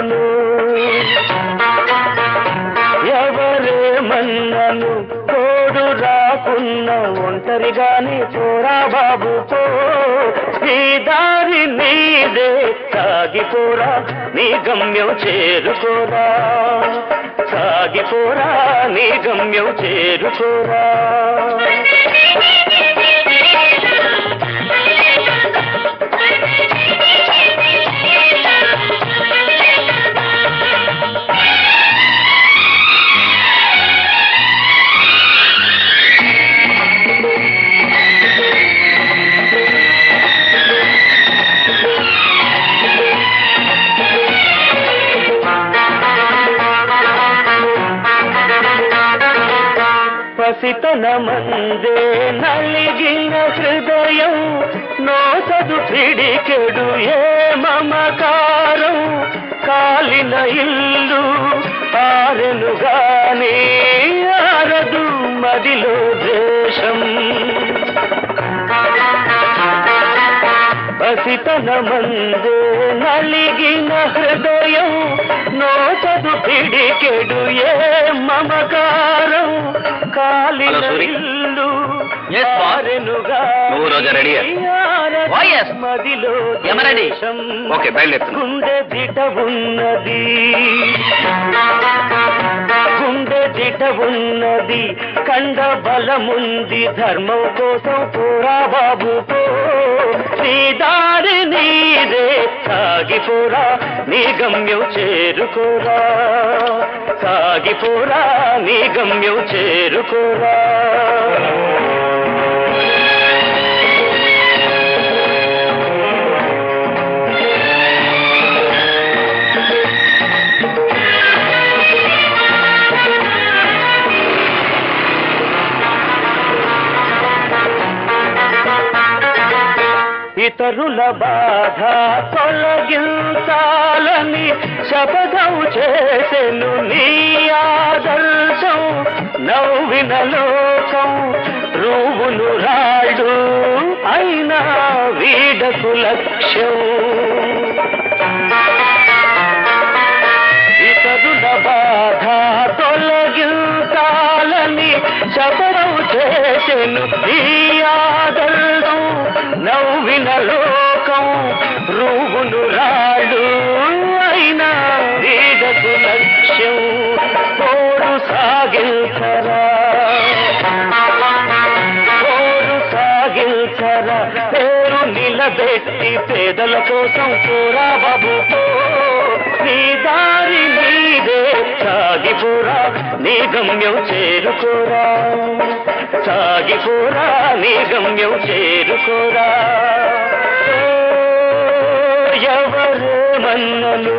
మన్నను ఎవరేమన్నను తోడు రాకున్న ఒంటరిగానే పోరా బాబు పో నీ దారి నీదే సాగిపోరా నీ గమ్యం చేరుకోరా సాగిపోరా నీ గమ్యం చేరుకోరా పసితనమందే నలిగిన హృదయం నోసదు పిడికెడు ఏ మమకారం కాలిన ఇల్లు ఆరెనుగానే ఆరదు మదిలో ద్వేషం పసితనమందే నలిగిన హృదయం నోసదు పిడికెడు ఏ మమకారం కాలిన ఇల్లు నువ్వు రోజా రెడీ మదిలో గుండె దిట ఉన్నది గుండె దిట ఉన్నది కండ బలముంది ధర్మం కోసం పోరా బాబు పో నీ దారి నీదే సాగిపోరా నీ గమ్యం చేరుకోరా సాగిపోరా నీ గమ్యం చేరుకోరా ఇతరుల బాధ తొలగించాలని శపథం చేసెను నీ ఆదర్శం నవ్విన లోకం రూవును రాడు అయినా వీడకు లక్ష్యం ఇతరుల బాధ తొలగించాలని శపథం చేసెను నీ ఆదర్శం నవ్విన లోకం రూవును రాడు అయినా వీడకు లక్ష్యం పోరు సాగించరా పోరు సాగించరా పేరు నిలబెట్టి పేదల కోసం పోరా బాబు పో నీ దారి నీదే సాగిపోరా నీ గమ్యం చేరుకోరా సాగిపోరా నీ గమ్యం చేరుకోరా ఎవరేమన్నను